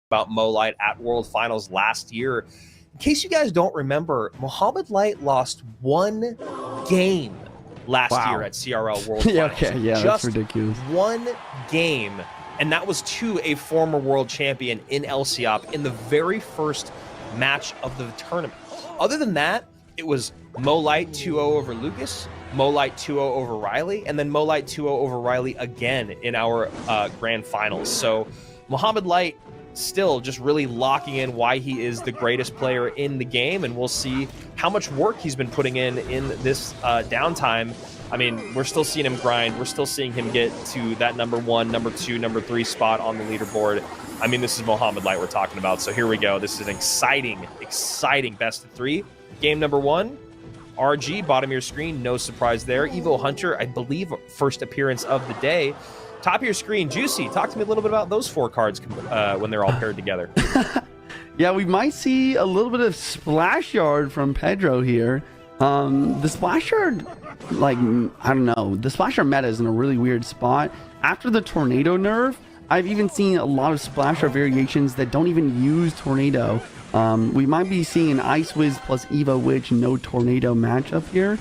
about Mo Light at World Finals last year. In case you guys don't remember, Mohamed Light lost one game last year at CRL World Finals. Just that's ridiculous. One game, and that was to a former world champion in LCOP in the very first match of the tournament. Other than that, it was Mo Light 2-0 over Lucas, Mo Light 2-0 over Riley, and then Mo Light 2-0 over Riley again in our grand finals. So Mohamed Light still just really locking in why he is the greatest player in the game, and we'll see how much work he's been putting in this downtime. I mean, we're still seeing him grind. We're still seeing him get to that number 1, number 2, number 3 spot on the leaderboard. I mean, this is Mohamed Light we're talking about. So here we go. This is an exciting best of 3. Game number 1, RG, bottom of your screen. No surprise there. Evo Hunter, I believe, first appearance of the day. Top of your screen, Juicy. Talk to me a little bit about those 4 cards when they're all paired together. Yeah, we might see a little bit of Splash Yard from Pedro here. The Splash Yard, like, I don't know. The Splash Yard meta is in a really weird spot. After the Tornado nerf, I've even seen a lot of Splash Yard variations that don't even use Tornado. We might be seeing an Ice Wiz plus Evo Witch, no Tornado matchup here.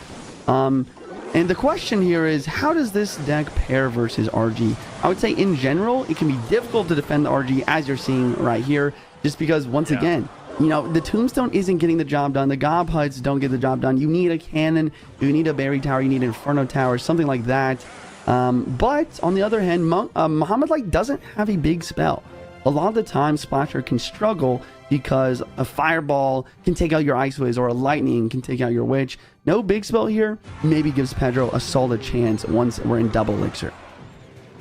And the question here is, how does this deck pair versus RG? I would say in general, it can be difficult to defend the RG, as you're seeing right here, just because, once again, you know, the Tombstone isn't getting the job done. The Gob Huts don't get the job done. You need a cannon, you need a Berry Tower, you need an Inferno Tower, something like that. But on the other hand, Mohamed Light doesn't have a big spell. A lot of the time, Splasher can struggle because a Fireball can take out your Ice Wiz, or a Lightning can take out your Witch. No big spell here maybe gives Pedro a solid chance once we're in double elixir.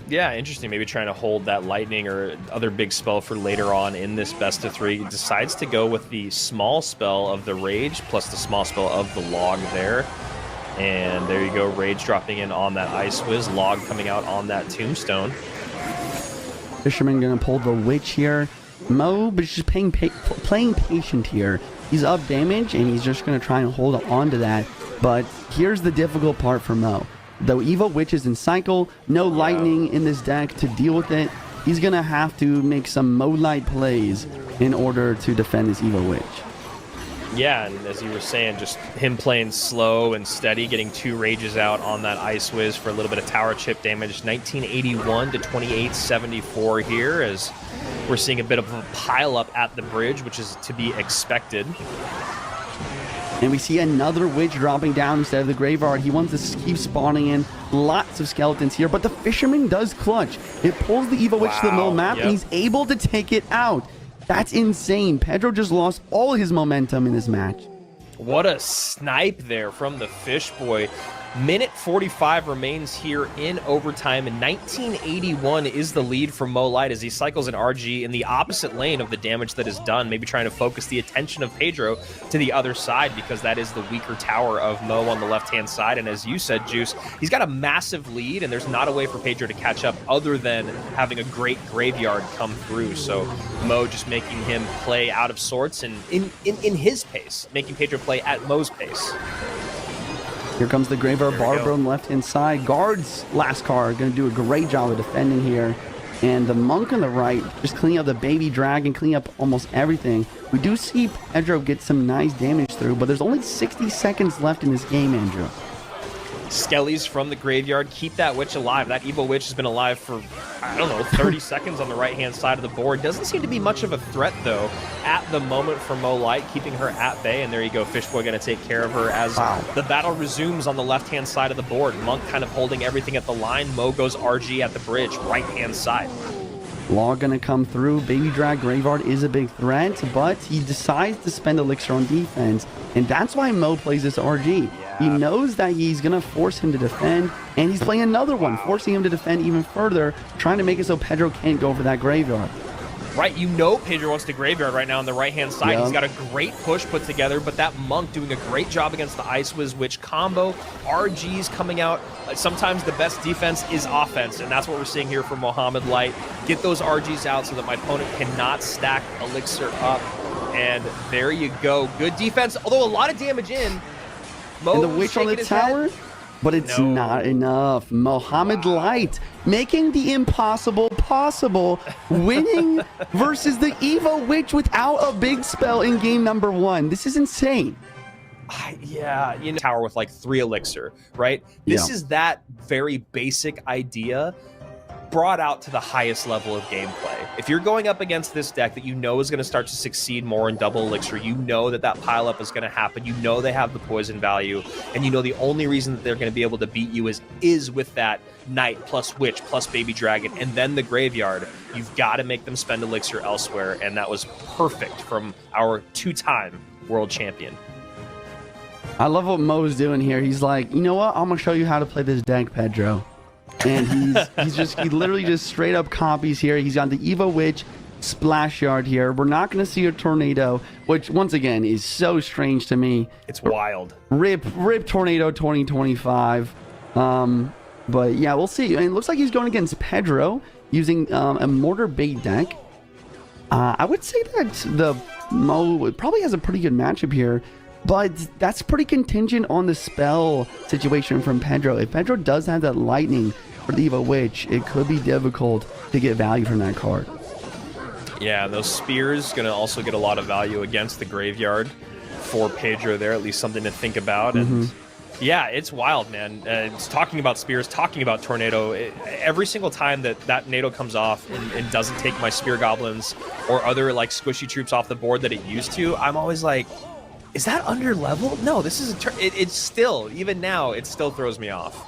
Yeah, interesting. Maybe trying to hold that Lightning or other big spell for later on in this best of 3. He decides to go with the small spell of the Rage plus the small spell of the Log there. And there you go, Rage dropping in on that Ice Wiz, Log coming out on that Tombstone. Fisherman gonna pull the Witch here. Mo, but just playing patient here. He's up damage, and he's just going to try and hold on to that. But here's the difficult part for Mo. Though Evo Witch is in cycle, no Lightning in this deck to deal with it. He's going to have to make some Mo Light plays in order to defend this Evo Witch. Yeah, and as you were saying, just him playing slow and steady, getting 2 Rages out on that Ice Wiz for a little bit of tower chip damage. 1981 to 2874 here, as we're seeing a bit of a pile up at the bridge, which is to be expected. And we see another Witch dropping down instead of the Graveyard. He wants to keep spawning in lots of skeletons here, but the Fisherman does clutch. It pulls the Evo Witch to the middle map, and he's able to take it out. That's insane. Pedro just lost all his momentum in this match. What a snipe there from the Fish Boy. Minute 45 remains here in overtime, and 1981 is the lead for Mo Light as he cycles an RG in the opposite lane of the damage that is done, maybe trying to focus the attention of Pedro to the other side, because that is the weaker tower of Mo on the left-hand side. And as you said, Juice, he's got a massive lead, and there's not a way for Pedro to catch up other than having a great Graveyard come through. So Mo just making him play out of sorts and in his pace, making Pedro play at Mo's pace. Here comes the Graveyard Barbara on the left-hand side. Guards, last card, going to do a great job of defending here. And the Monk on the right, just cleaning up the Baby Dragon, cleaning up almost everything. We do see Pedro get some nice damage through, but there's only 60 seconds left in this game, Andrew. Skellies from the Graveyard keep that Witch alive. That Evo Witch has been alive for, I don't know, 30 seconds on the right-hand side of the board. Doesn't seem to be much of a threat, though, at the moment for Mo Light, keeping her at bay. And there you go, Fishboy going to take care of her as the battle resumes on the left-hand side of the board. Monk kind of holding everything at the line. Mo goes RG at the bridge, right-hand side. Log going to come through. Baby Drag Graveyard is a big threat, but he decides to spend Elixir on defense. And that's why Mo plays this RG. He knows that he's going to force him to defend, and he's playing another one, forcing him to defend even further, trying to make it so Pedro can't go for that Graveyard. Right, you know Pedro wants the Graveyard right now on the right-hand side. Yep. He's got a great push put together, but that Monk doing a great job against the Ice Wiz Witch combo. RG's coming out. Sometimes the best defense is offense, and that's what we're seeing here from Mohamed Light. Get those RGs out so that my opponent cannot stack Elixir up. And there you go. Good defense, although a lot of damage in. Mo and the Witch on the tower? but it's No. not enough. Mohamed Light making the impossible possible, winning versus the Evo Witch without a big spell in game number 1. This is insane. Yeah, you know, tower with like 3 elixir, right? This Yeah. is that very basic idea brought out to the highest level of gameplay. If you're going up against this deck that you know is going to start to succeed more in double elixir, you know that that pileup is going to happen, you know they have the poison value, and you know the only reason that they're going to be able to beat you is with that knight plus witch plus baby dragon and then the graveyard. You've got to make them spend elixir elsewhere, and that was perfect from our 2-time world champion. I love what Mo's doing here. He's like, you know what? I'm gonna show you how to play this deck, Pedro. And he literally just straight up copies here. He's on the Evo Witch Splash Yard here. We're not gonna see a tornado, which once again is so strange to me. It's wild. Rip Tornado 2025. But yeah, we'll see. And it looks like he's going against Pedro using a mortar bait deck. I would say that the Mo probably has a pretty good matchup here. But that's pretty contingent on the spell situation from Pedro. If Pedro does have that lightning for the Evo Witch, it could be difficult to get value from that card. Yeah, and those spears going to also get a lot of value against the graveyard for Pedro there, at least something to think about. And yeah, it's wild, man. It's talking about spears, talking about tornado. Every single time that NATO comes off and doesn't take my spear goblins or other like squishy troops off the board that it used to, I'm always like, is that under level? No, this is it's still, even now, it still throws me off.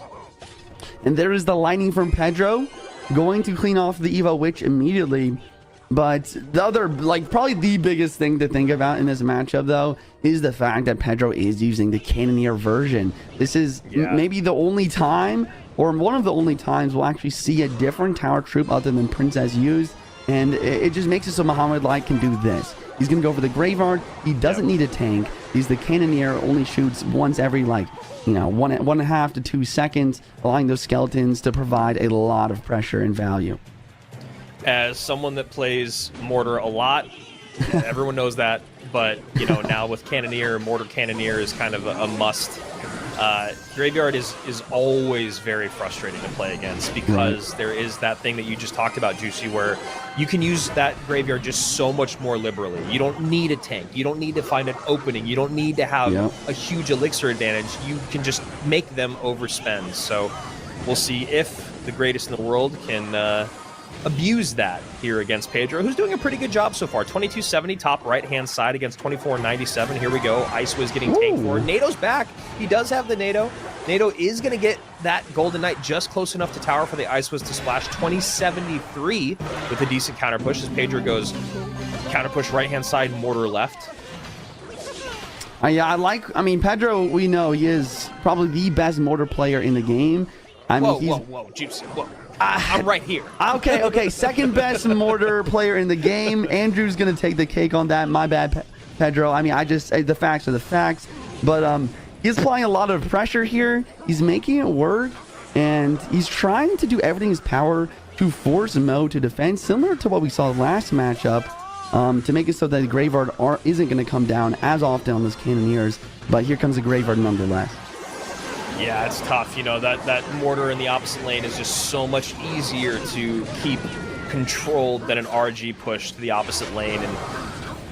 And there is the lightning from Pedro, going to clean off the Evo Witch immediately. But the other, like, probably the biggest thing to think about in this matchup, though, is the fact that Pedro is using the Cannoneer version. This is maybe the only time, or one of the only times, we'll actually see a different tower troop other than Princess used. And it just makes it so Mohamed Light can do this. He's going to go for the Graveyard. He doesn't need a tank. He's the Cannoneer, only shoots once every, like, you know, 1.5 to 2 seconds, allowing those skeletons to provide a lot of pressure and value. As someone that plays Mortar a lot, everyone knows that, but, you know, now with Cannoneer, Mortar Cannoneer is kind of a must. Graveyard is always very frustrating to play against because there is that thing that you just talked about, Juicy, where you can use that Graveyard just so much more liberally. You don't need a tank. You don't need to find an opening. You don't need to have a huge elixir advantage. You can just make them overspend. So we'll see if the greatest in the world can abuse that here against Pedro, who's doing a pretty good job so far. 2270 top right-hand side against 2497. Here we go. Ice Wiz getting tanked for. NATO's back. He does have the NATO. NATO is going to get that Golden Knight just close enough to tower for the Ice Wiz to splash. 2073 with a decent counter push as Pedro goes counter push right-hand side, Mortar left. Yeah, I mean, Pedro, we know he is probably the best Mortar player in the game. I mean, whoa, Juicy, whoa. I'm right here. Okay. Second best Mortar player in the game. Andrew's going to take the cake on that. My bad, Pedro. I mean, the facts are the facts. But he's applying a lot of pressure here. He's making it work. And he's trying to do everything in his power to force Mo to defend, similar to what we saw last matchup, to make it so that the Graveyard isn't going to come down as often on those Cannoneers. But here comes the Graveyard nonetheless. Yeah, it's tough. You know, that Mortar in the opposite lane is just so much easier to keep controlled than an RG push to the opposite lane. And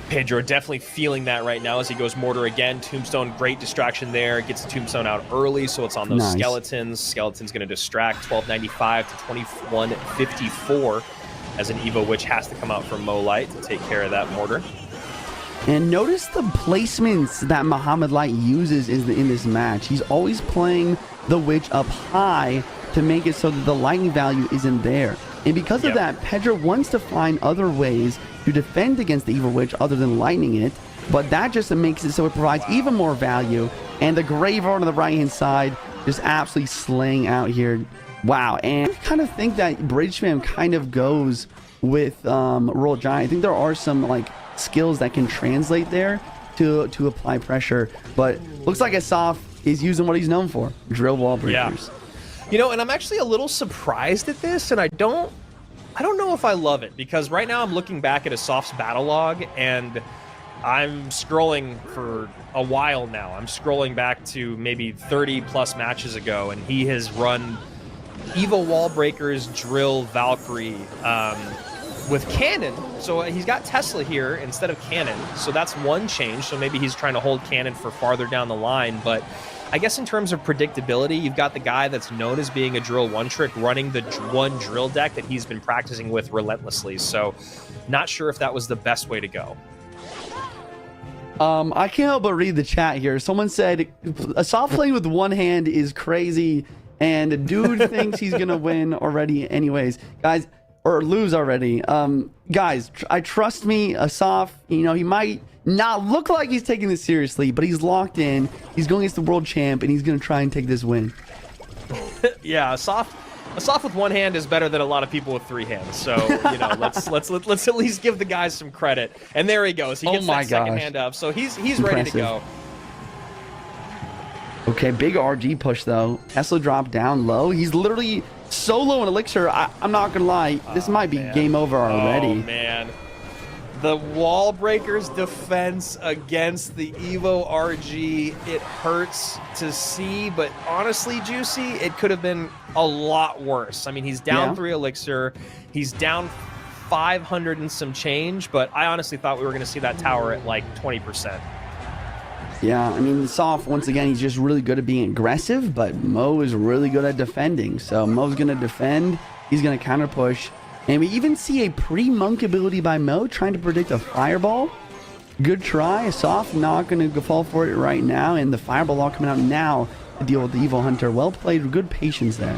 Pedro definitely feeling that right now as he goes Mortar again. Tombstone, great distraction there. Gets the Tombstone out early, so it's on those skeletons. Skeleton's going to distract. 1295 to 2154 as an Evo Witch has to come out from Mo Light to take care of that Mortar. And notice the placements that Mohamed Light uses in this match. He's always playing the Witch up high to make it so that the lightning value isn't there. And because of that, Pedro wants to find other ways to defend against the Evil Witch other than lightning it. But that just makes it so it provides even more value. And the Graveyard on the right-hand side just absolutely slaying out here. Wow. And I kind of think that Bridge Spam kind of goes with Royal Giant. I think there are some, like, skills that can translate there to apply pressure, but looks like Asaf is using what he's known for, drill wall breakers. You know, and I'm actually a little surprised at this, and I don't know if I love it, because right now I'm looking back at Asaf's battle log, and I'm scrolling for a while now. I'm scrolling back to maybe 30 plus matches ago, and he has run Evo Wall Breakers, Drill, Valkyrie with Cannon. So he's got Tesla here instead of Cannon. So that's one change. So maybe he's trying to hold Cannon for farther down the line. But I guess in terms of predictability, you've got the guy that's known as being a Drill one trick running the one Drill deck that he's been practicing with relentlessly. So not sure if that was the best way to go. I can't help but read the chat here. Someone said a soft playing with one hand is crazy, and a dude thinks he's gonna win already anyways, guys, or lose already. Guys, I trust me, Asaf, you know, he might not look like he's taking this seriously, but he's locked in. He's going against the world champ, and he's gonna try and take this win. Yeah, Asaf with one hand is better than a lot of people with three hands. So, you know, let's at least give the guys some credit. And there he goes. He gets that second hand up. So he's ready to go. Okay, big RG push though. Tesla dropped down low. He's literally so low in elixir. I'm not gonna lie. This might be game over already. Oh man. The Wall Breakers defense against the Evo RG, it hurts to see, but honestly, Juicy, it could have been a lot worse. I mean, he's down 3 elixir, he's down 500 and some change, but I honestly thought we were going to see that tower at like 20%. Yeah, I mean, Soft, once again, he's just really good at being aggressive, but Mo is really good at defending. So Mo's going to defend, he's going to counter push. And we even see a pre-monk ability by Mo trying to predict a fireball. Good try. Soft not going to fall for it right now. And the fireball all coming out now to deal with the Evo Hunter. Well played. Good patience there.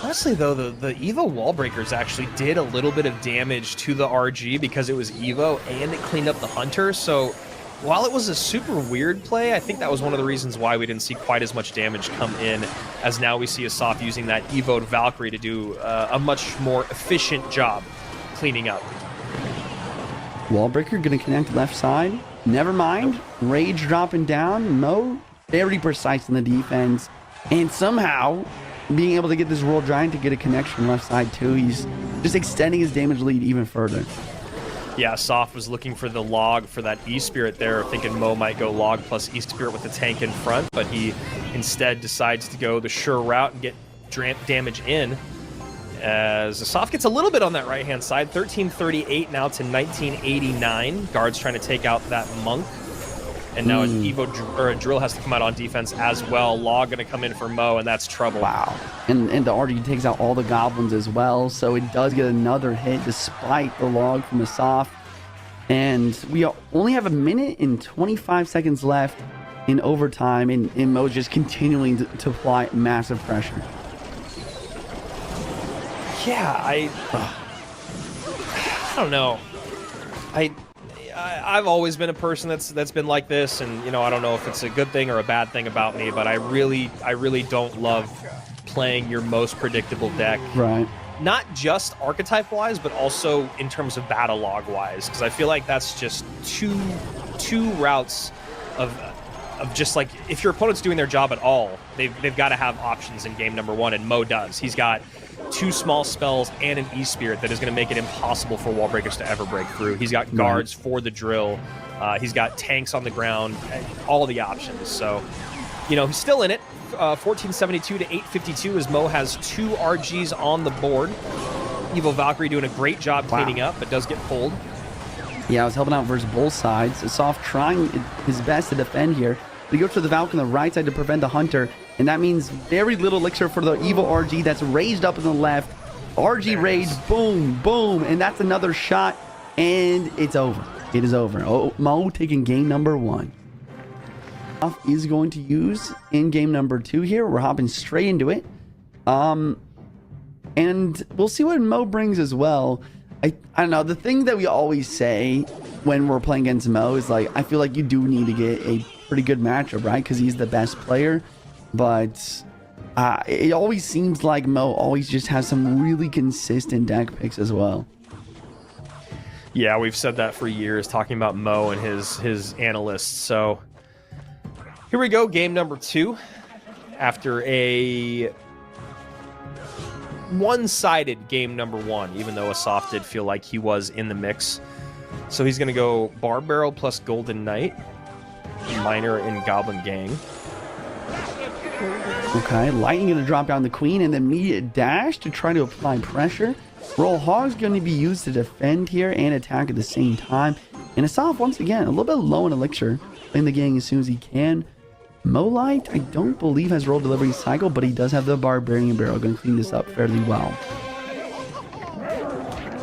Honestly, though, the Evo Wall Breakers actually did a little bit of damage to the RG because it was Evo and it cleaned up the Hunter. So while it was a super weird play, I think that was one of the reasons why we didn't see quite as much damage come in, as now we see Asaf using that Evo'd Valkyrie to do a much more efficient job cleaning up. Wallbreaker going to connect left side. Never mind. Rage dropping down. Mo very precise in the defense. And somehow being able to get this World Giant to get a connection left side too. He's just extending his damage lead even further. Yeah, Soft was looking for the log for that E-Spirit there, thinking Mo might go log plus E-Spirit with the tank in front, but he instead decides to go the sure route and get damage in. As Soft gets a little bit on that right-hand side, 1338 now to 1989. Guards trying to take out that Monk. And now an Evo or a Drill has to come out on defense as well. Log going to come in for Mo, and that's trouble. Wow. And the RG takes out all the goblins as well, so it does get another hit despite the log from the Soft. And we only have 1 minute and 25 seconds left in overtime, and Mo's just continuing to apply massive pressure. Yeah, I don't know. I've always been a person that's been like this, and you know, I don't know if it's a good thing or a bad thing about me, but I really don't love playing your most predictable deck. Right. Not just archetype wise, but also in terms of battle log wise, because I feel like that's just two routes of just like, if your opponent's doing their job at all, they've got to have options in game number 1, and Mo does. He's got 2 small spells and an E-Spirit that is going to make it impossible for Wall Breakers to ever break through. He's got guards for the Drill. He's got tanks on the ground, all the options. So, you know, he's still in it. 1472 to 852 as Mo has 2 RGs on the board. Evo Valkyrie doing a great job cleaning up, but does get pulled. Yeah, I was helping out versus both sides. Soft trying his best to defend here. We go to the Valk on the right side to prevent the Hunter, and that means very little elixir for the Evo RG that's raised up in the left. RG rage, boom, boom, and that's another shot, and it's over. It is over. Oh, Mo taking game number 1. Is going to use in game number 2 here. We're hopping straight into it. And we'll see what Mo brings as well. I don't know. The thing that we always say when we're playing against Mo is like, I feel like you do need to get a pretty good matchup, right? Because he's the best player. But it always seems like Mo always just has some really consistent deck picks as well. Yeah, we've said that for years, talking about Mo and his analysts. So here we go, game number 2. After a one-sided game number 1, even though Asaf did feel like he was in the mix. So he's going to go Bar Barrel plus Golden Knight, Miner and Goblin Gang. Okay, Lightning going to drop down the Queen and then immediate dash to try to apply pressure. Roll Hog's going to be used to defend here and attack at the same time. And Asaf, once again, a little bit low in Elixir, playing the gang as soon as he can. Light, I don't believe has roll delivery cycle, but he does have the Barbarian Barrel. Going to clean this up fairly well.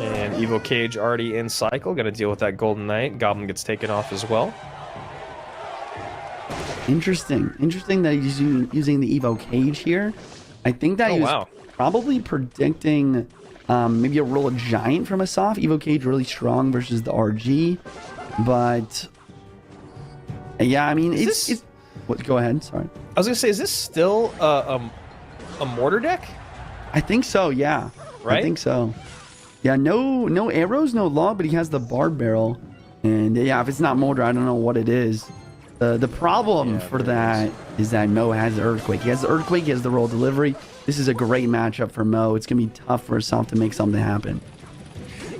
And Evo Cage already in cycle, going to deal with that Golden Knight. Goblin gets taken off as well. Interesting that he's using the Evo Cage here. I think that he's probably predicting maybe a roll of Giant from Asaf. Evo Cage really strong versus the RG, but yeah, I mean it's what? Go ahead. Sorry. I was gonna say, is this still a mortar deck? I think so. Yeah. Right. I think so. Yeah. No arrows, no log, but he has the Bard Barrel, and yeah, if it's not mortar, I don't know what it is. The problem for that is that Mo has the Earthquake. He has the Earthquake, he has the roll delivery. This is a great matchup for Mo. It's going to be tough for Asaf to make something happen.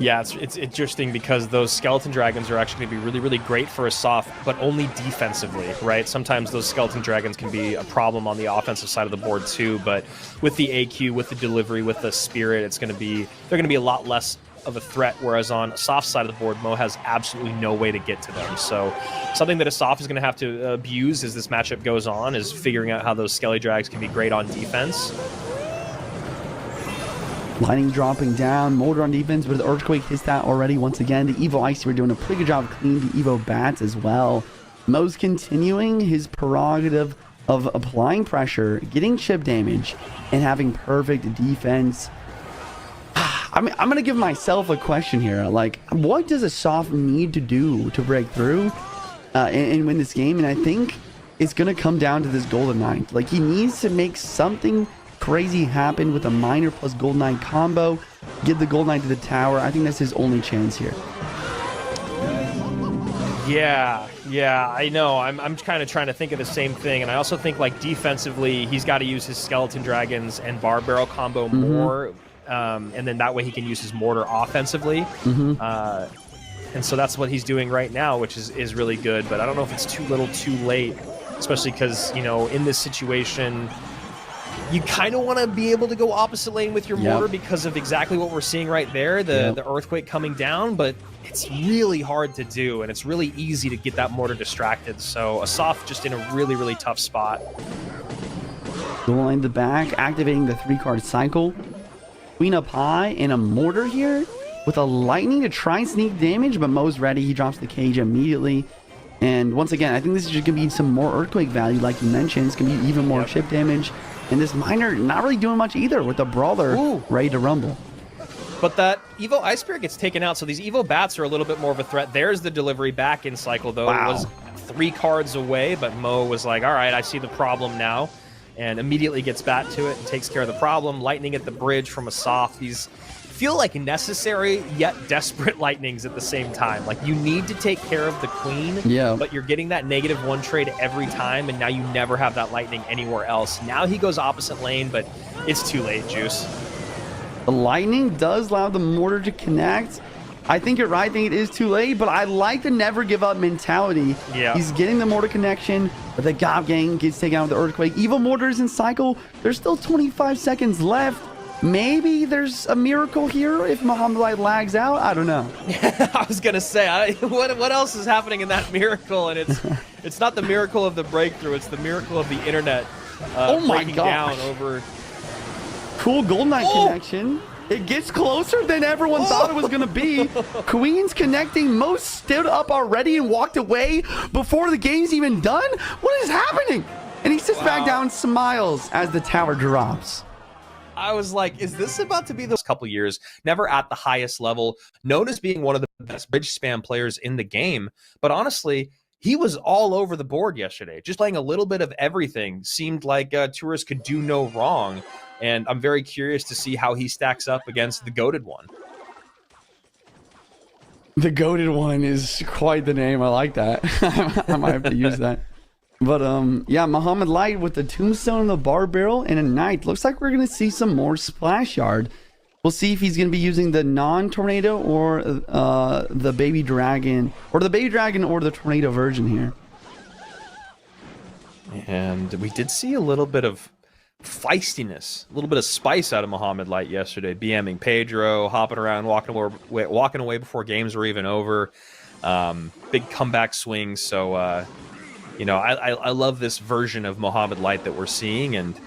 Yeah, it's interesting because those Skeleton Dragons are actually going to be really, really great for Asaf, but only defensively, right? Sometimes those Skeleton Dragons can be a problem on the offensive side of the board too, but with the AQ, with the delivery, with the Spirit, they're going to be a lot less of a threat, whereas on Asaf's side of the board, Mo has absolutely no way to get to them. So something that Asaf is going to have to abuse as this matchup goes on is figuring out how those Skelly Drags can be great on defense. Lightning dropping down, Molder on defense, but the Earthquake hits that already. Once again, the Evo Icy are doing a pretty good job of cleaning the Evo Bats as well. Mo's continuing his prerogative of applying pressure, getting chip damage, and having perfect defense. I'm going to give myself a question here. Like, what does Asaf need to do to break through and win this game? And I think it's going to come down to this Golden Knight. Like, he needs to make something crazy happen with a Miner plus Golden Knight combo. Get the Golden Knight to the tower. I think that's his only chance here. Yeah, I know. I'm kind of trying to think of the same thing. And I also think, like, defensively, he's got to use his Skeleton Dragons and Bar Barrel combo more. And then that way he can use his mortar offensively. And so that's what he's doing right now, which is really good. But I don't know if it's too little too late, especially because, you know, in this situation, you kind of want to be able to go opposite lane with your mortar because of exactly what we're seeing right there, the Earthquake coming down. But it's really hard to do, and it's really easy to get that mortar distracted. So Asaf just in a really, really tough spot. Going the back, activating the 3-card cycle. Queen up high and a mortar here with a Lightning to try and sneak damage, but Mo's ready. He drops the cage immediately. And once again, I think this is just going to be some more Earthquake value, like you mentioned. It's going to be even more chip damage. And this Miner not really doing much either with the Brawler ready to rumble. But that Evo Ice Spirit gets taken out, so these Evo Bats are a little bit more of a threat. There's the delivery back in cycle, though. It was 3 cards away, but Mo was like, all right, I see the problem now. And immediately gets back to it and takes care of the problem. Lightning at the bridge from Asaf. These feel like necessary yet desperate lightnings at the same time. Like, you need to take care of the Queen, but you're getting that -1 trade every time, and now you never have that lightning anywhere else. Now he goes opposite lane, but it's too late, Juice. The Lightning does allow the mortar to connect. I think you're right. I think it is too late, but I like the never give up mentality. He's getting the mortar connection, but the Gob Gang gets taken out with the Earthquake. Evo Mortars in cycle. There's still 25 seconds left. Maybe there's a miracle here if Mohamed Light lags out. I don't know. I was gonna say, what else is happening in that miracle? And it's not the miracle of the breakthrough. It's the miracle of the internet breaking down over. Cool Golden Knight connection. It gets closer than everyone thought it was going to be. Queen's connecting. Mo stood up already and walked away before the game's even done. What is happening? And he sits back down and smiles as the tower drops. I was like, is this about to be those couple years? Never at the highest level, known as being one of the best bridge spam players in the game. But honestly, he was all over the board yesterday. Just playing a little bit of everything. Seemed like Tourist could do no wrong. And I'm very curious to see how he stacks up against the Goated One. The Goated One is quite the name. I like that. I might have to use that. But yeah, Mohamed Light with the Tombstone, the Bar Barrel, and a Knight. Looks like we're going to see some more Splash Yard. We'll see if he's going to be using the non-tornado or the baby dragon, or the tornado version here. And we did see a little bit of feistiness, a little bit of spice out of Mohamed Light yesterday, BMing Pedro, hopping around, walking away before games were even over. Big comeback swings. So, you know, I love this version of Mohamed Light that we're seeing. And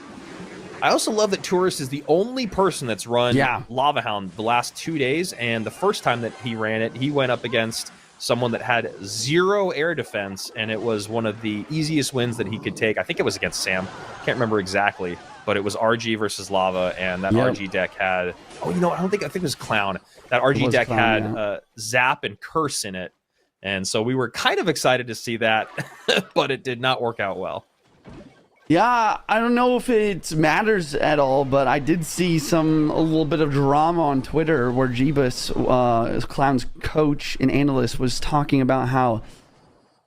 I also love that Tourist is the only person that's run Lava Hound the last 2 days. And the first time that he ran it, he went up against someone that had 0 air defense, and it was one of the easiest wins that he could take. I think it was against Sam. Can't remember exactly, but it was RG versus Lava, and that RG deck had... Oh, you know, I think it was Clown. That RG deck had Zap and Curse in it, and so we were kind of excited to see that, but it did not work out well. Yeah, I don't know if it matters at all, but I did see a little bit of drama on Twitter where Jeebus, Clown's coach and analyst, was talking about how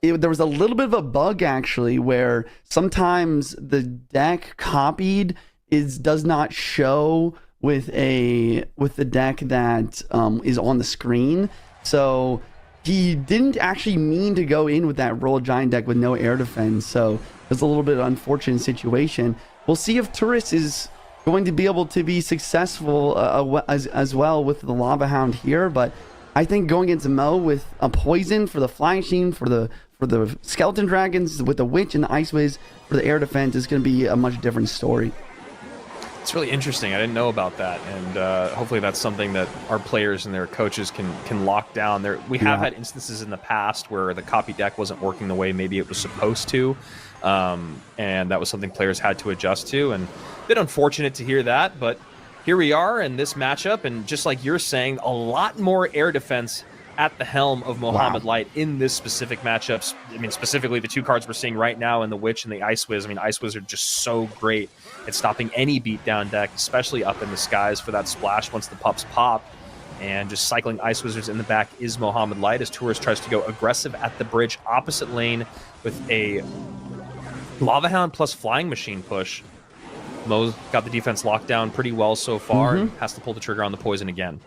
there was a little bit of a bug actually where sometimes the deck copied does not show with the deck that is on the screen. So he didn't actually mean to go in with that Royal Giant deck with no air defense. So it's a little bit of an unfortunate situation. We'll see if Tourist is going to be able to be successful as well with the Lava Hound here. But I think going against Mo with a Poison for the Flying Machine, for the Skeleton Dragons, with the Witch and the Ice Wiz for the air defense is going to be a much different story. It's really interesting. I didn't know about that, and hopefully that's something that our players and their coaches can lock down. We have had instances in the past where the copy deck wasn't working the way maybe it was supposed to, and that was something players had to adjust to, and a bit unfortunate to hear that, but here we are in this matchup, and just like you're saying, a lot more air defense at the helm of Mohamed Light in this specific matchup. I mean, specifically the 2 cards we're seeing right now in the Witch and the Ice Wiz. I mean, Ice Wiz are just so great at stopping any beatdown deck, especially up in the skies for that splash once the pups pop. And just cycling Ice Wizards in the back is Mohamed Light as Tourist tries to go aggressive at the bridge opposite lane with a Lava Hound plus Flying Machine push. Mo's got the defense locked down pretty well so far. And has to pull the trigger on the Poison again.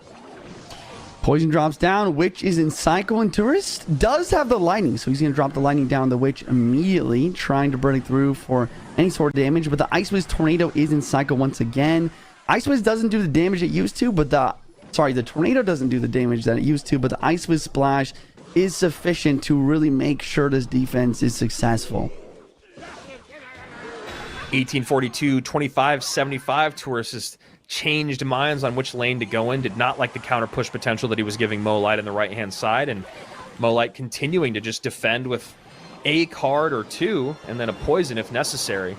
Poison drops down. Witch is in Cycle, and Tourist does have the Lightning, so he's going to drop the Lightning down the Witch immediately, trying to break through for any sort of damage. But the Ice Wiz Tornado is in Cycle once again. Ice Wiz doesn't do the damage it used to, but the Tornado doesn't do the damage that it used to, but the Ice Wiz Splash is sufficient to really make sure this defense is successful. 1842, 2575. Tourist has changed minds on which lane to go in. Did not like the counter push potential that he was giving Mo Light on the right-hand side, and Mo Light continuing to just defend with a card or 2, and then a Poison if necessary.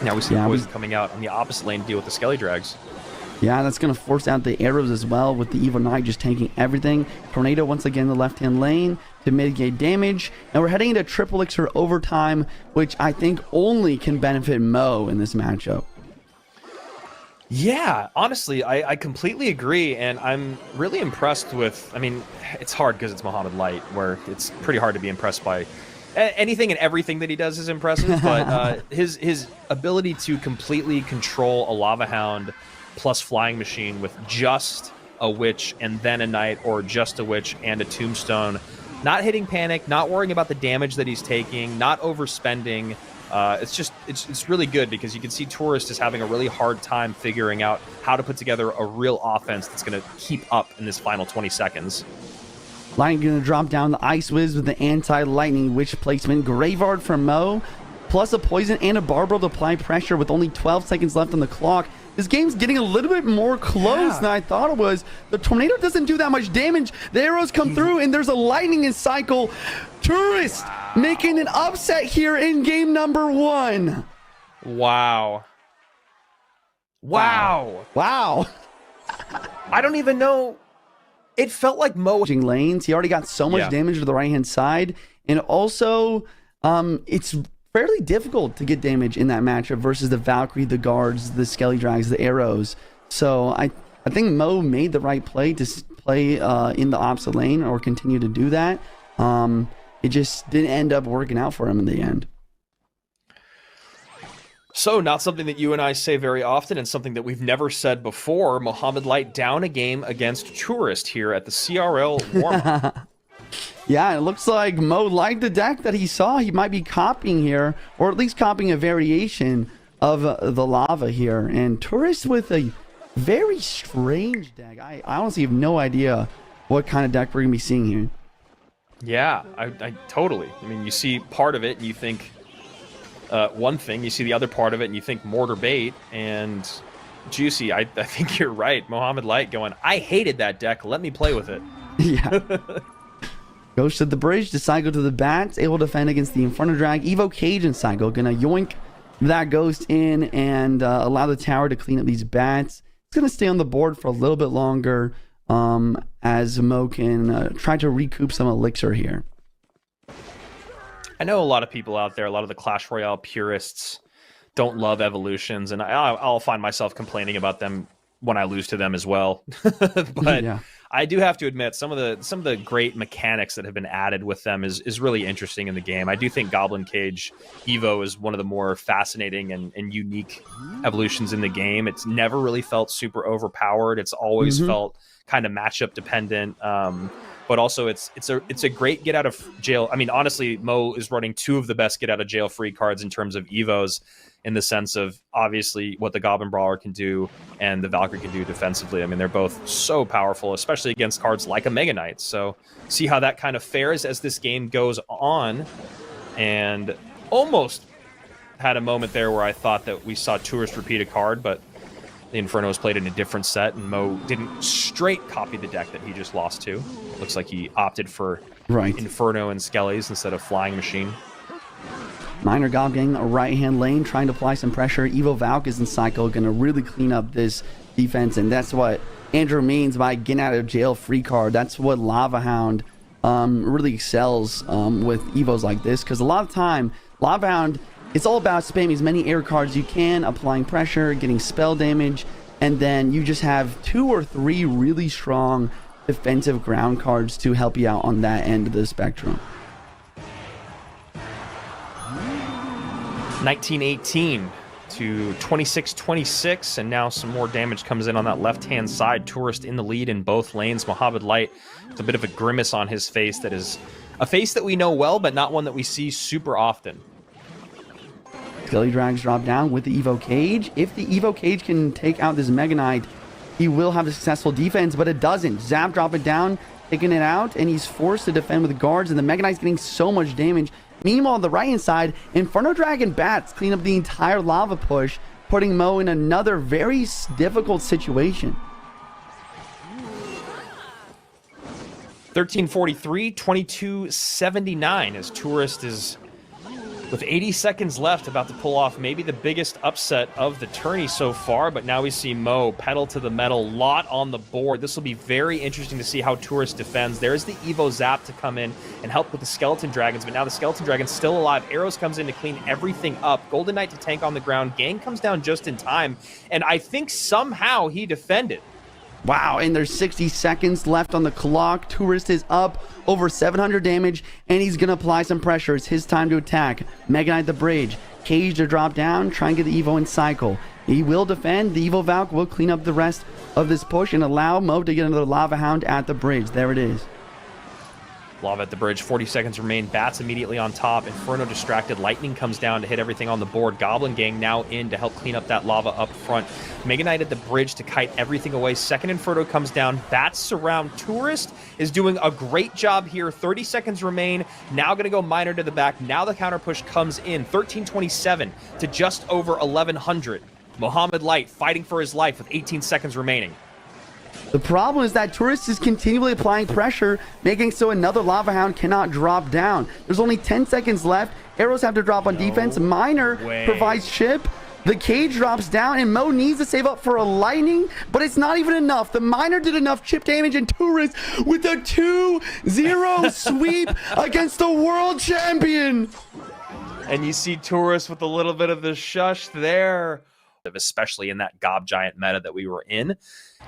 Now we see Poison coming out on the opposite lane to deal with the Skelly Drags. Yeah, that's going to force out the arrows as well, with the Evil Knight just tanking everything. Tornado once again in the left-hand lane to mitigate damage. And we're heading into Triple Elixir overtime, which I think only can benefit Mo in this matchup. Yeah, honestly, I completely agree, and I'm really impressed with... I mean, it's hard because it's Mohamed Light, where it's pretty hard to be impressed by... Anything and everything that he does is impressive, but his ability to completely control a Lava Hound plus Flying Machine with just a Witch and then a Knight, or just a Witch and a Tombstone, not hitting panic, not worrying about the damage that he's taking, not overspending. It's really good, because you can see Tourist is having a really hard time figuring out how to put together a real offense that's going to keep up in this final 20 seconds. Lightning going to drop down the Ice Wiz with the anti-Lightning Witch placement. Graveyard from Mo, plus a Poison and a Barbaro to apply pressure with only 12 seconds left on the clock. This game's getting a little bit more close than I thought it was. The Tornado doesn't do that much damage. The arrows come through, and there's a Lightning in Cycle. Tourist making an upset here in game number 1. Wow. I don't even know. It felt like Mo... lanes. He already got so much damage to the right-hand side. And also, it's fairly difficult to get damage in that matchup versus the Valkyrie, the Guards, the Skelly Drags, the Arrows. So I think Mo made the right play to play in the opposite lane, or continue to do that. It just didn't end up working out for him in the end. So, not something that you and I say very often, and something that we've never said before. Mohamed Light down a game against Tourist here at the CRL warm-up. Yeah, it looks like Mo liked the deck that he saw. He might be copying here, or at least copying a variation of the lava here. And Tourist with a very strange deck. I honestly have no idea what kind of deck we're going to be seeing here. Yeah, I totally. I mean, you see part of it and you think one thing, you see the other part of it and you think mortar bait. And Juicy, I think you're right. Mohamed Light going, I hated that deck. Let me play with it. Yeah. Goes to the bridge to cycle to the bats, able to defend against the Inferno Drag. Evo Cage and cycle, gonna yoink that ghost in and allow the tower to clean up these bats. It's gonna stay on the board for a little bit longer as Mo can try to recoup some elixir here. I know a lot of people out there, a lot of the Clash Royale purists don't love evolutions, and I'll find myself complaining about them when I lose to them as well. But yeah. I do have to admit some of the great mechanics that have been added with them is really interesting in the game. I do think Goblin Cage Evo is one of the more fascinating and unique evolutions in the game. It's never really felt super overpowered. It's always felt kind of matchup dependent. But also it's a great get out of jail. I mean, honestly, Mo is running two of the best get out of jail free cards in terms of Evos, in the sense of obviously what the Goblin Brawler can do and the Valkyrie can do defensively. I mean, they're both so powerful, especially against cards like a Mega Knight. So see how that kind of fares as this game goes on. And almost had a moment there where I thought that we saw Tourist repeat a card, but the Inferno was played in a different set, and Mo didn't straight copy the deck that he just lost to. Looks like he opted for Inferno and Skellies instead of Flying Machine. Miner Goblin, a right-hand lane, trying to apply some pressure. Evo Valk is in cycle, going to really clean up this defense, and that's what Andrew means by getting out of jail free card. That's what Lava Hound really excels with Evos like this, because a lot of time, Lava Hound, it's all about spamming as many air cards you can, applying pressure, getting spell damage, and then you just have 2 or 3 really strong defensive ground cards to help you out on that end of the spectrum. 1918 to 26-26, and now some more damage comes in on that left-hand side. Tourist in the lead in both lanes. Mohamed Light with a bit of a grimace on his face that is a face that we know well, but not one that we see super often. Skelly Drags drop down with the Evo Cage. If the Evo Cage can take out this Mega Knight, he will have a successful defense, but it doesn't. Zap drop it down, taking it out, and he's forced to defend with the guards, and the Mega Knight's getting so much damage. Meanwhile, on the right-hand side, Inferno Dragon Bats clean up the entire lava push, putting Mo in another very difficult situation. 1343, 2279 as Tourist is, with 80 seconds left, about to pull off maybe the biggest upset of the tourney so far, but now we see Mo pedal to the metal, lot on the board. This will be very interesting to see how Tourist defends. There's the Evo Zap to come in and help with the Skeleton Dragons, but now the Skeleton Dragon's still alive. Arrows comes in to clean everything up. Golden Knight to tank on the ground. Gang comes down just in time, and I think somehow he defended. Wow, and there's 60 seconds left on the clock. Tourist is up over 700 damage, and he's going to apply some pressure. It's his time to attack. Mega Knight the bridge. Cage to drop down, try and get the Evo in cycle. He will defend. The Evo Valk will clean up the rest of this push and allow Mo to get another Lava Hound at the bridge. There it is. Lava at the bridge, 40 seconds remain. Bats immediately on top. Inferno distracted. Lightning comes down to hit everything on the board. Goblin Gang now in to help clean up that lava up front. Mega Knight at the bridge to kite everything away. Second Inferno comes down. Bats surround. Tourist is doing a great job here. 30 seconds remain. Now going to go Miner to the back. Now the counter push comes in. 1327 to just over 1100. Mohamed Light fighting for his life with 18 seconds remaining. The problem is that Tourist is continually applying pressure, making so another Lava Hound cannot drop down. There's only 10 seconds left. Arrows have to drop on defense. Miner provides chip. The Cage drops down, and Mo needs to save up for a Lightning, but it's not even enough. The Miner did enough chip damage, and Tourist with a 2-0 sweep against the world champion. And you see Tourist with a little bit of the shush there, especially in that Gob Giant meta that we were in.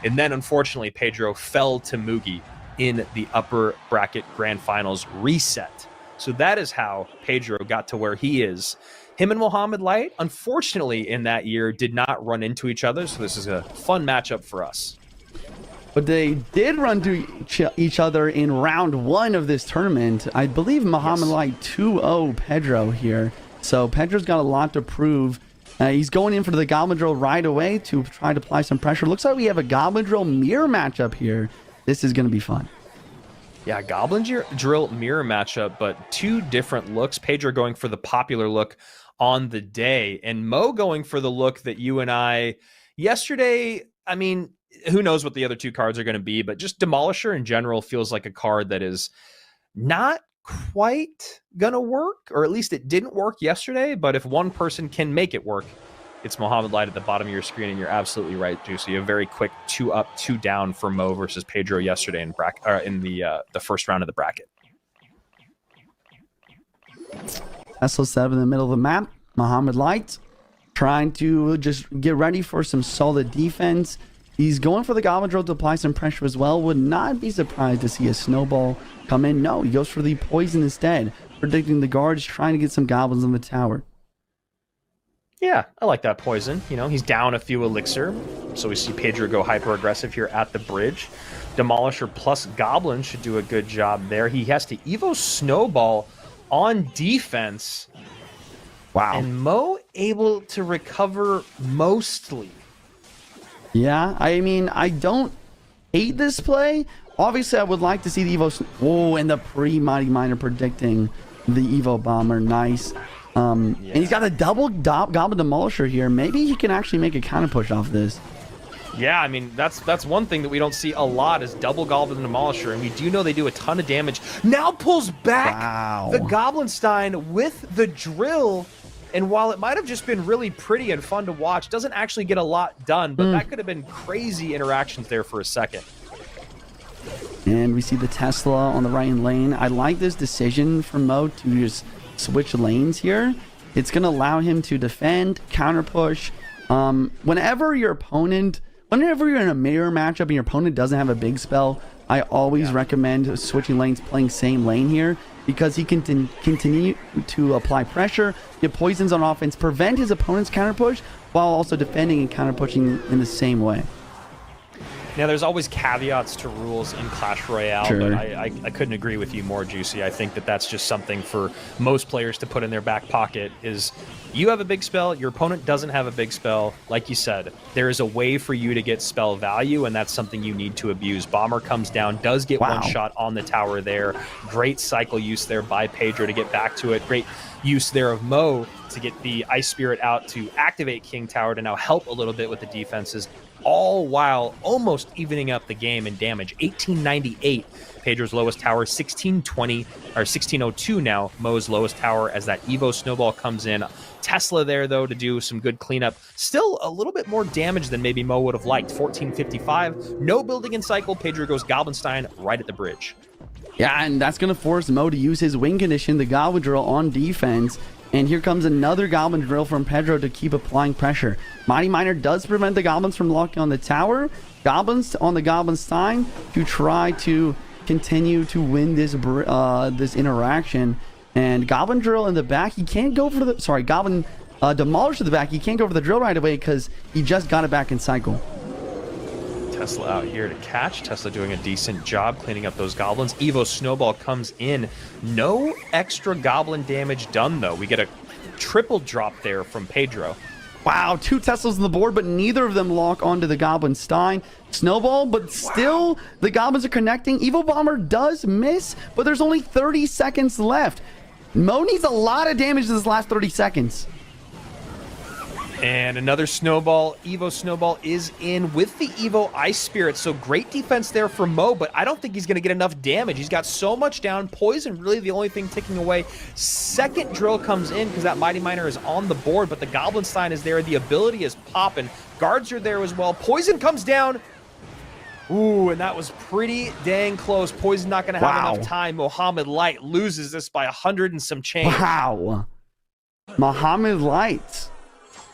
And then, unfortunately, Pedro fell to Mugi in the upper bracket grand finals reset. So that is how Pedro got to where he is Him and Mohamed Light, unfortunately, in that year, did not run into each other, so this is a fun matchup for us. But they did run to each other in round 1 of this tournament. I believe Mohamed Light 2-0 Pedro here. So Pedro's got a lot to prove. He's going in for the Goblin Drill right away to try to apply some pressure. Looks like we have a Goblin Drill mirror matchup here. This is going to be fun. Yeah, Goblin Drill mirror matchup, but 2 different looks. Pedro going for the popular look on the day, and Mo going for the look that you and I yesterday, I mean, who knows what the other 2 cards are going to be, but just Demolisher in general feels like a card that is not quite gonna work, or at least it didn't work yesterday. But if one person can make it work, it's Mohamed Light at the bottom of your screen, and you're absolutely right, Juicy. A very quick 2 up, 2 down for Mo versus Pedro yesterday in the first round of the bracket. Tesla set up in the middle of the map. Mohamed Light trying to just get ready for some solid defense. He's going for the Goblin Drill to apply some pressure as well. Would not be surprised to see a snowball come in. No, he goes for the poison instead, predicting the guards, trying to get some goblins on the tower. Yeah, I like that poison. You know, he's down a few elixir, so we see Pedro go hyper aggressive here at the bridge. Demolisher plus Goblin should do a good job there. He has to Evo Snowball on defense. Wow. And Mo able to recover mostly. Yeah, I mean, I don't hate this play. Obviously, I would like to see the Evo... Oh, and the pre-Mighty Miner predicting the Evo Bomber. Nice. And he's got a double Goblin Demolisher here. Maybe he can actually make a counter push off this. Yeah, I mean, that's one thing that we don't see a lot is double Goblin Demolisher, and we do know they do a ton of damage. Now pulls back the Goblinstein with the drill, and while it might have just been really pretty and fun to watch, doesn't actually get a lot done, but that could have been crazy interactions there for a second. And we see the Tesla on the right lane. I like this decision from Mo to just switch lanes here. It's going to allow him to defend, counter push. Whenever you're in a mirror matchup and your opponent doesn't have a big spell, I always recommend switching lanes, playing same lane here, because he can continue to apply pressure, get poisons on offense, prevent his opponent's counter push, while also defending and counter pushing in the same way. Now, there's always caveats to rules in Clash Royale, but I couldn't agree with you more, Juicy. I think that that's just something for most players to put in their back pocket is you have a big spell, your opponent doesn't have a big spell. Like you said, there is a way for you to get spell value, and that's something you need to abuse. Bomber comes down, does get one shot on the tower there. Great cycle use there by Pedro to get back to it. Great use there of Mo to get the Ice Spirit out to activate King Tower to now help a little bit with the defenses, all while almost evening up the game in damage. 1898, Pedro's lowest tower, 1620 or 1602 now, Mo's lowest tower as that Evo Snowball comes in. Tesla there, though, to do some good cleanup. Still a little bit more damage than maybe Mo would have liked. 1455, no building in cycle. Pedro goes Goblinstein right at the bridge. Yeah, and that's going to force Mo to use his win condition, the Goblin Drill, on defense. And here comes another Goblin Drill from Pedro to keep applying pressure. Mighty Miner does prevent the Goblins from locking on the tower. Goblins on the Goblinstein to try to continue to win this this interaction. And Goblin Drill in the back, he can't go for the... Sorry, Goblin Demolisher in the back. He can't go for the drill right away because he just got it back in cycle. Tesla out here to catch. Tesla doing a decent job cleaning up those goblins. Evo Snowball comes in. No extra goblin damage done, though. We get a triple drop there from Pedro. Wow, 2 Teslas on the board, but neither of them lock onto the Goblinstein. Snowball, but still the goblins are connecting. Evo Bomber does miss, but there's only 30 seconds left. Mo needs a lot of damage in this last 30 seconds. And another Snowball. Evo Snowball is in with the Evo Ice Spirit. So great defense there for Mo, but I don't think he's going to get enough damage. He's got so much down. Poison really the only thing ticking away. Second drill comes in because that Mighty Miner is on the board, but the Goblinstein is there. The ability is popping. Guards are there as well. Poison comes down. Ooh, and that was pretty dang close. Poison not going to have enough time. Mohamed Light loses this by 100 and some change. Wow. Mohamed Light.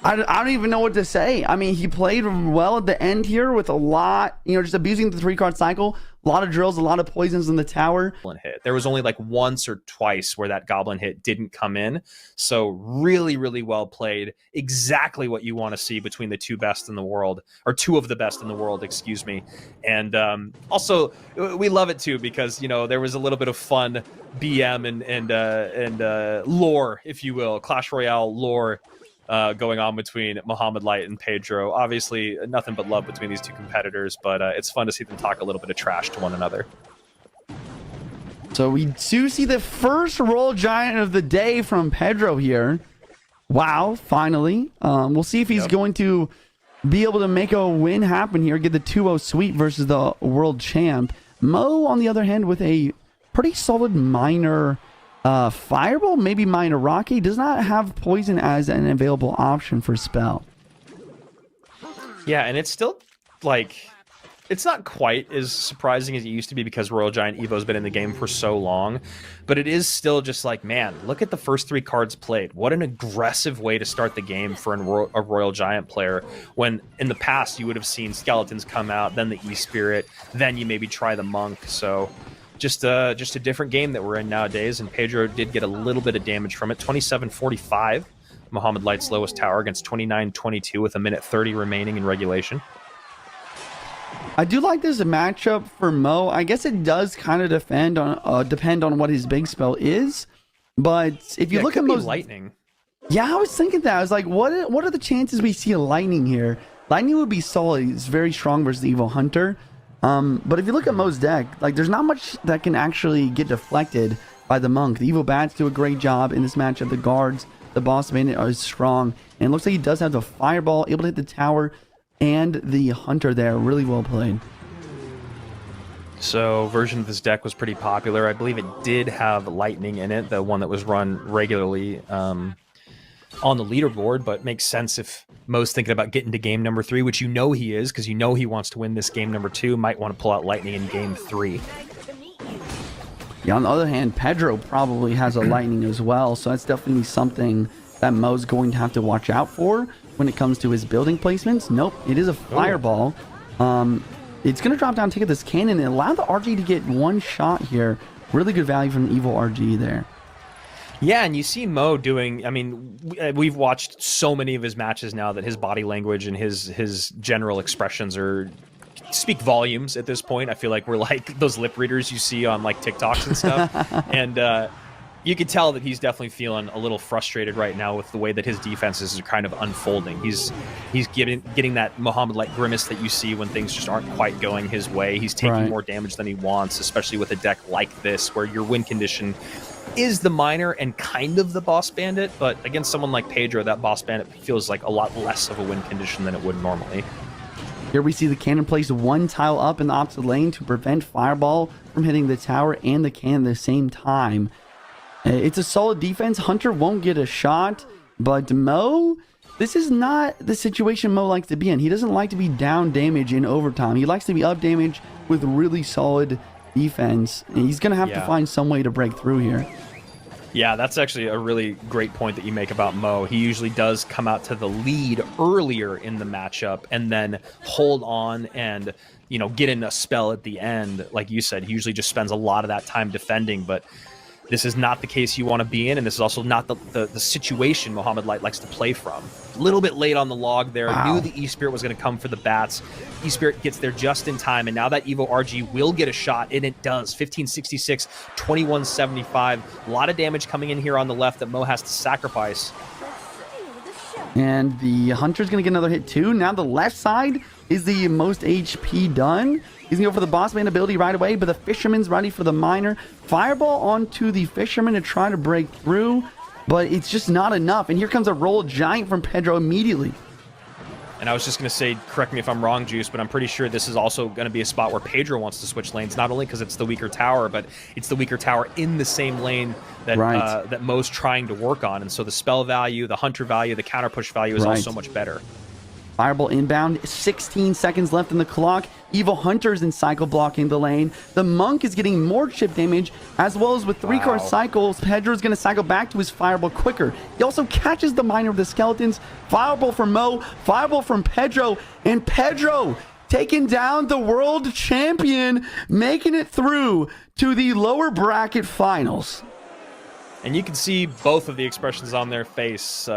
I don't even know what to say. I mean, he played well at the end here with a lot, just abusing the 3-card cycle. A lot of drills, a lot of poisons in the tower. Hit. There was only like once or twice where that goblin hit didn't come in. So really, really well played. Exactly what you want to see between the two best in the world, or two of the best in the world, excuse me. And also, we love it too because there was a little bit of fun BM and lore, if you will, Clash Royale lore. Going on between Mohamed Light and Pedro. Obviously, nothing but love between these two competitors, but it's fun to see them talk a little bit of trash to one another. So we do see the first Royal Giant of the day from Pedro here. Wow, finally. We'll see if he's going to be able to make a win happen here, get the 2-0 sweep versus the world champ. Mo, on the other hand, with a pretty solid minor Fireball, maybe minor Rocky, does not have poison as an available option for spell. Yeah, and it's still like it's not quite as surprising as it used to be because Royal Giant Evo's been in the game for so long, but it is still just like, man, look at the first 3 cards played. What an aggressive way to start the game for a Royal Giant player, when in the past you would have seen Skeletons come out, then the E-Spirit, then you maybe try the Monk. So just a different game that we're in nowadays, and Pedro did get a little bit of damage from it. 27-45, Mohamed Light's lowest tower, against 29-22 with a minute 30 remaining in regulation. I do like this matchup for Mo. I guess it does kind of depend on what his big spell is, but if you look at Mo's lightning. Yeah, I was thinking that. I was like, what are the chances we see a lightning here? Lightning would be solid. It's very strong versus the Evil Hunter. But if you look at Mo's deck, like there's not much that can actually get deflected by the Monk. The Evil Bats do a great job in this matchup. The guards, the Boss Bandit are strong. And it looks like he does have the Fireball, able to hit the tower, and the Hunter there. Really well played. So version of this deck was pretty popular. I believe it did have Lightning in it, the one that was run regularly on the leaderboard, but makes sense if Mo's thinking about getting to game number 3, which he is, because he wants to win this game number 2, might want to pull out Lightning in game 3. Yeah, on the other hand, Pedro probably has a Lightning as well, so that's definitely something that Mo's going to have to watch out for when it comes to his building placements. Nope, it is a Fireball. It's going to drop down, take this cannon, and allow the RG to get one shot here. Really good value from the Evil RG there. Yeah, and you see Mo doing, I mean, we've watched so many of his matches now that his body language and his general expressions speak volumes at this point. I feel like we're like those lip readers you see on like TikToks and stuff. And you can tell that he's definitely feeling a little frustrated right now with the way that his defenses are kind of unfolding. He's getting that Mohamed Light grimace that you see when things just aren't quite going his way. He's taking more damage than he wants, especially with a deck like this where your win condition is the Miner and kind of the Boss Bandit, but against someone like Pedro, that Boss Bandit feels like a lot less of a win condition than it would normally. Here we see the cannon place one tile up in the opposite lane to prevent Fireball from hitting the tower and the cannon at the same time. It's a solid defense. Hunter won't get a shot, but Mo, this is not the situation Mo likes to be in. He doesn't like to be down damage in overtime. He likes to be up damage with really solid defense. And he's going to have to find some way to break through here. Yeah, that's actually a really great point that you make about Mo. He usually does come out to the lead earlier in the matchup and then hold on and, get in a spell at the end. Like you said, he usually just spends a lot of that time defending, but this is not the case you want to be in, and this is also not the situation Mohamed Light likes to play from. A little bit late on the log there. Wow. Knew the E-Spirit was going to come for the bats. E-Spirit gets there just in time, and now that Evo RG will get a shot, and it does. 1566, 2175. A lot of damage coming in here on the left that Mo has to sacrifice. And the Hunter's going to get another hit too. Now the left side is the most HP done. He's going to go for the Boss Man ability right away, but the Fisherman's ready for the Miner. Fireball onto the Fisherman to try to break through, but it's just not enough. And here comes a Royal Giant from Pedro immediately. And I was just going to say, correct me if I'm wrong, Juice, but I'm pretty sure this is also going to be a spot where Pedro wants to switch lanes, not only because it's the weaker tower, but it's the weaker tower in the same lane that that Mo's trying to work on. And so the spell value, the Hunter value, the counter push value is also much better. Fireball inbound, 16 seconds left in the clock. Evil Hunter's in cycle blocking the lane. The Monk is getting more chip damage, as well as with 3-card cycles, Pedro's going to cycle back to his Fireball quicker. He also catches the Miner of the Skeletons. Fireball from Mo, Fireball from Pedro, and Pedro taking down the world champion, making it through to the lower bracket finals. And you can see both of the expressions on their face.